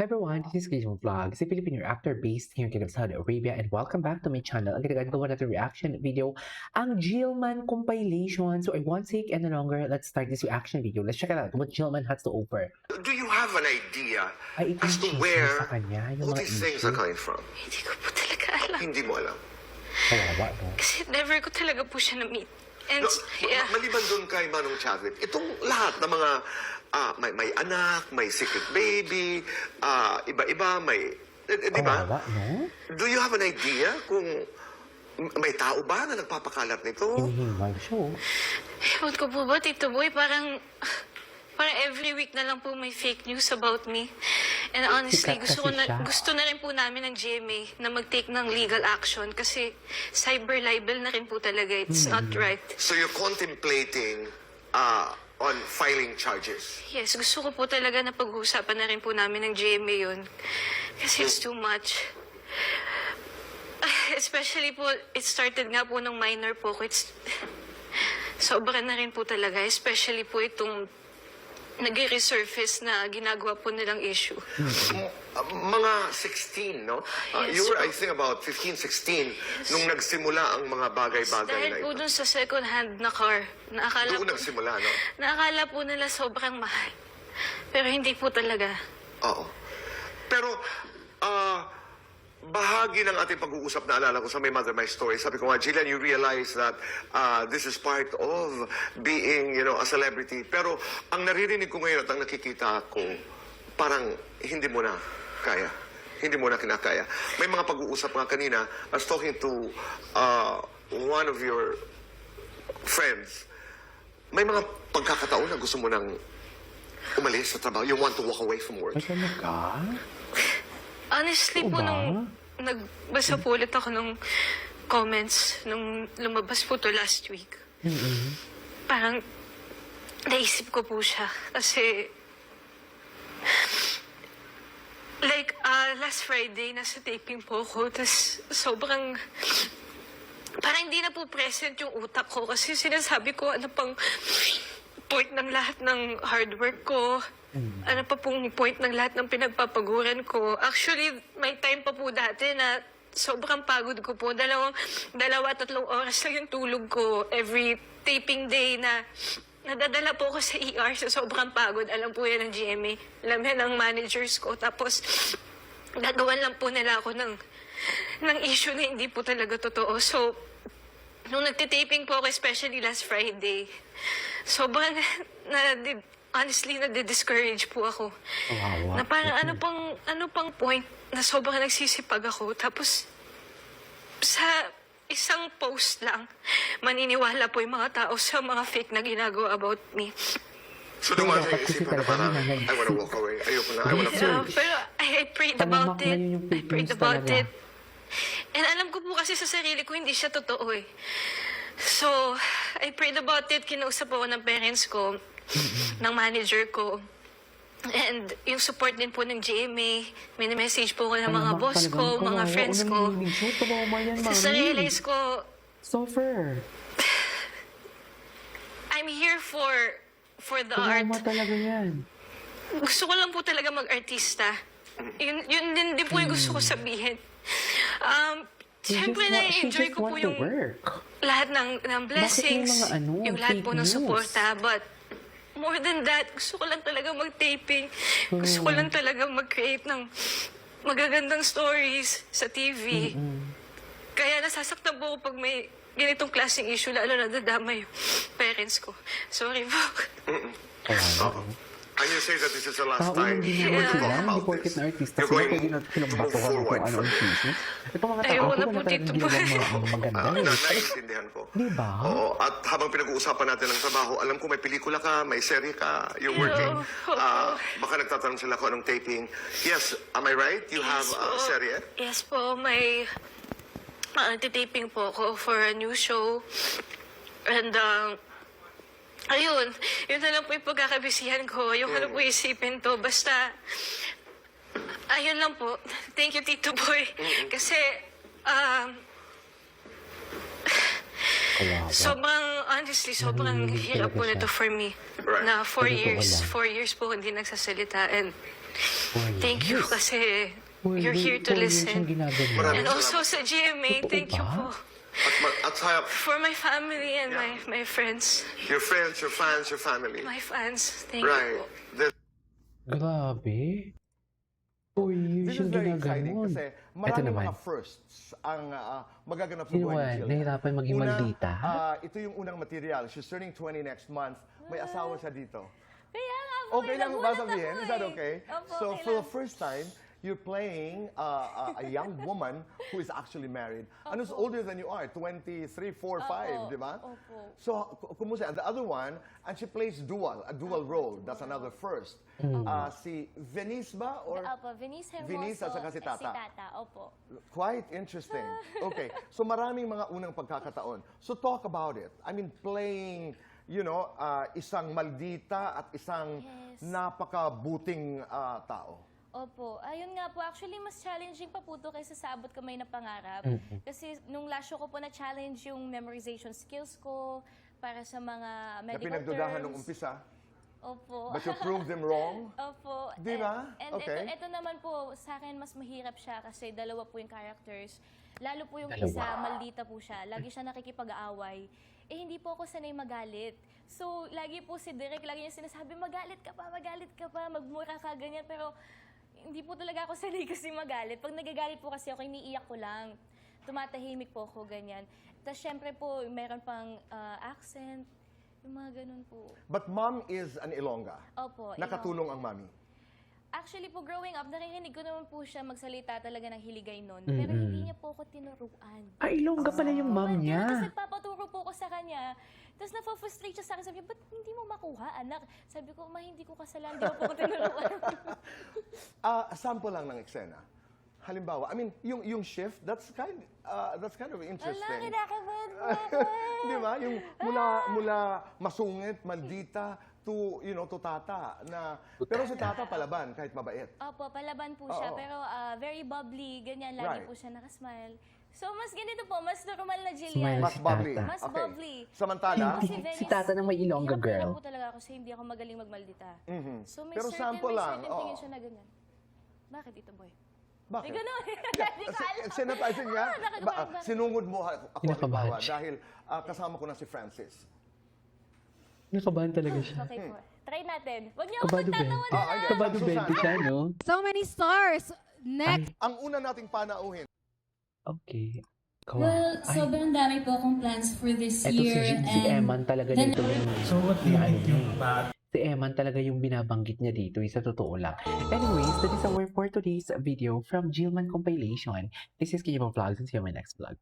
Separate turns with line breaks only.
Hi everyone, this is Gizmo Vlog, a Filipino actor based here in Kingdom, Saudi Arabia, and welcome back to my channel. Ang ginagawa natin reaction video, ang Jillman compilation. So I won't take any longer. Let's start this reaction video. Let's check it out, what Jillman has to offer.
Do you have an idea
Ay,
as to where
sa kanya, yung
all
mga
these things are coming from?
Hindi ko po talaga alam.
Hindi mo alam.
Kawawa, no?
Kasi never ko talaga po siya na-meet. And,
No,
yeah.
maliban doon kay Manong Chadwick, itong lahat ng mga may anak, may secret baby, iba-iba, may... Di ba?
Kawawa, no?
Do you have an idea kung may tao ba na nagpapakalat nito?
Hinihingal siya, oh.
Ewan ko po ba, Tito Boy, parang every week na lang po may fake news about me. And honestly,
Sikat kasi siya.
gusto na rin po namin ng GMA na mag-take ng legal action kasi cyber libel na rin po talaga. It's not right.
So you're contemplating on filing charges?
Yes, gusto ko po talaga na pag-uusapan na rin po namin ng GMA yun. Kasi it's too much. Especially po, it started nga po nung minor po ko. Sobra na rin po talaga. Especially po itong nag-resurface na ginagawa po nilang issue.
Mga 16, no?
Yes,
You were,
po.
I think, about 15, 16 nung nagsimula ang mga bagay-bagay
Dahil
na
po
ito.
dun sa second hand na car,
Doon nagsimula, no?
naakala po nila sobrang mahal. Pero hindi po talaga.
Oo. Pero, bahagi ng ating pag-uusap na alala ko sa My Mother, My Story, sabi ko nga, Jillian, you realize that this is part of being, a celebrity. Pero ang naririnig ko ngayon at ang nakikita ko, parang hindi mo na kaya. Hindi mo na kinakaya. May mga pag-uusap nga kanina, I was talking to one of your friends. May mga pagkakataon na gusto mo nang umalis sa trabaho. You want to walk away from work.
Ay, talaga?
Honestly
Oo
po,
ba?
nung nagbasa po ulit ako ng comments nung lumabas po to last week, parang naisip ko po siya. Kasi, like, last Friday, nasa taping po ako, tas sobrang, parang hindi na po present yung utak ko kasi sinasabi ko ano pang point ng lahat ng hard work ko. Ano pa pong point ng lahat ng pinagpapaguran ko. Actually, may time pa po dati na sobrang pagod ko po. Dalawa, 3 oras lang yung tulog ko every taping day na nadadala po ako sa ER sa sobrang pagod. Alam po yan ng GMA. Alam yan ng managers ko. Tapos, gagawan lang po nila ako ng issue na hindi po talaga totoo. So, nung nagtitaping po ako, especially last Friday, sobrang honestly, nade-discourage po ako.
Kawawa.
Na parang ano pang point na sobrang nagsisipag ako. Tapos, sa isang post lang, maniniwala po yung mga tao sa mga fake na ginagawa about me.
So, dumaan
dapat
sa
kasi
isip mo na
talaga
parang,
yun,
I wanna walk away. Ayoko na, I wanna
Yeah,
finish.
pero I prayed about
Talamak na
it.
yun yung
I
fake
prayed
news
about
talaga.
it. And alam ko po kasi sa sarili ko, hindi siya totoo eh. So, I prayed about it. Kinausap ako ng parents ko, ng manager ko. And yung support din po ng GMA. Mini-message po ko ng mga boss ko, mga friends ko. Tapos na-realize ko,
Suffer.
I'm here for the art.
Kawawa talaga yan.
Gusto ko lang po talaga mag-artista. Yun din po yung gusto ko sabihin. Siyempre, na-enjoy ko po yung lahat ng blessings, yung lahat po ng suporta. But more than that, gusto ko lang talaga mag-taping. Gusto ko lang talaga mag-create ng magagandang stories sa TV. Kaya nasasaktan po ako pag may ganitong klaseng issue, lalo na dadama yung parents ko. Sorry po.
And you say that this is the last time
Hindi
you
naman
will
sila,
talk
hindi
about
porket
this.
na artista
You're
sila,
going
pwede na silang
to move
batuhan kung
forward
ano
from
ang
it.
business. Ito mga tao,
Ayaw
ako
na
na
po,
talagang
Tito
ginawang
Boy.
maganda.
Naiintindihan ko.
Di ba?
Oo, at habang pinag-uusapan natin ng trabaho, alam ko may pelikula ka, may serye ka, you're working. Baka nagtatanong sila kung anong taping. Yes, am I right? You have a serye?
Yes po, may taping po ako for a new show. And, ayun, yun na lang po yung pagkakabisihan ko. Yung ano po isipin to. Basta, ayun lang po. Thank you, Tito Boy. Kasi, honestly, sobrang hirap po nito for me.
Right.
Na 4
Sa totoo
years,
lang.
4 years po hindi nagsasalita. And Thank you kasi you're here to
4 years
listen.
siyang ginagawa.
Maraming
And also sa GMA,
Totoo
thank you
ba?
po.
At sa
For my family and my friends.
your friends, your fans, your family.
My fans, thank you
Right.
po.
Grabe. 4 years
This is
siyang
very exciting
ginagawa.
kasi
Ito
maraming
naman.
mga firsts ang magaganap sa
Sino
buhay ni
yan?
Jillian.
Nahirapan maging
Una,
maldita?
ito yung unang material. She's turning 20 next month. May asawa siya dito.
Kaya nga po,
Okay lang ba
nagulat
sabihin?
ako
Is that
eh.
okay?
Opo,
So
okay
for the
lang.
first time, you're playing a young woman who is actually married. And who's older than you are, 23, 4, 5, di ba?
Opo.
So, kumusta? And the other one, and she plays a dual role. That's another first. Si Venice ba? Or
Opo, Venice Hermoso.
Venice at saka si
Si
Tata.
Tata, opo.
Quite interesting. Okay. So maraming mga unang pagkakataon. So talk about it. I mean, playing, isang maldita at isang
Yes.
napakabuting tao.
Opo. Ayun nga po, actually mas challenging pa po ito kaysa sa Abot Kamay na Pangarap. Kasi nung last show ko po na-challenge yung memorization skills ko para sa mga
Na
medical
pinagdudahan
terms.
nung umpisa.
Opo.
But you proved them wrong.
Opo.
Di ba?
And
Okay.
ito naman po, sa akin mas mahirap siya kasi dalawa po yung characters. Lalo po yung
Dalawa.
isa, maldita po siya. Lagi siya nakikipag-aaway. Eh, hindi po ako sanay magalit. So, lagi po si Derek, lagi niya sinasabi, magalit ka pa, magmura ka, ganyan. Pero, hindi po talaga ako sanay kasi magalit. Pag nagagalit po kasi ako, iniiyak ko lang. Tumatahimik po ako, ganyan. Tapos, syempre po, meron pang accent. Yung mga ganun po.
But mom is an Ilongga.
Opo.
Nakatulong ang mami.
Actually po, growing up, naririnig ko naman po siya magsalita talaga ng hiligay nun. Pero hindi niya po ako tinuruan.
Ay, Ilongga pala yung mom
Tapos
niya.
nagpapaturo po ako sa kanya. Tapos na-frustrate siya sa akin. Sabi niya, ba't hindi mo makuha, anak? Sabi ko, ma, hindi ko kasalan. Hindi mo po ako tinuruan.
Sample lang ng eksena. Halimbawa, I mean, yung shift, that's kind of
Wala,
interesting.
kinakabahan mo ako.
Di ba? Yung mula masungit, maldita, to Tata. Pero si Tata palaban, kahit mabait.
Opo, palaban po siya.
Oo.
Pero very bubbly, ganyan. Lagi
Right.
po siya nakasmile. So, mas ganito po, mas normal na
Smile
Jillian.
Mas
Si
bubbly.
Tata.
Mas bubbly.
Samantala,
Kasi
Si Tata na may Ilongga
hirap
girl.
na po talaga ako kasi hindi ako magaling magmaldita. So may
Pero
certain,
sample lang,
may certain tingin
oo.
siya na ganyan. Bakit ito, boy?
bakit?
May ganun. Hindi ko alam.
Sanitizing nga,
Bakit?
sinungod mo ako
Kinakabahan
halimbawa
siya.
dahil kasama ko na si Francis.
Nakabahan talaga siya.
Okay po. Try natin. Huwag niyo ako
Kabado
pagtatawa
Ben.
na
ay,
Kabado
Susan.
20 siya, no?
So many stars. Next.
Ang una nating panauhin,
Okay.
Well,
Ay,
sobrang dami po akong plans for this
eto
year.
si Eman talaga
then-
dito yung...
So what do you think yung
Si Eman talaga yung binabanggit niya dito, sa totoo lang. Anyways, that is our for today's video from Jillman Compilation. This is Kiyo Vlogs and see you in my next vlog.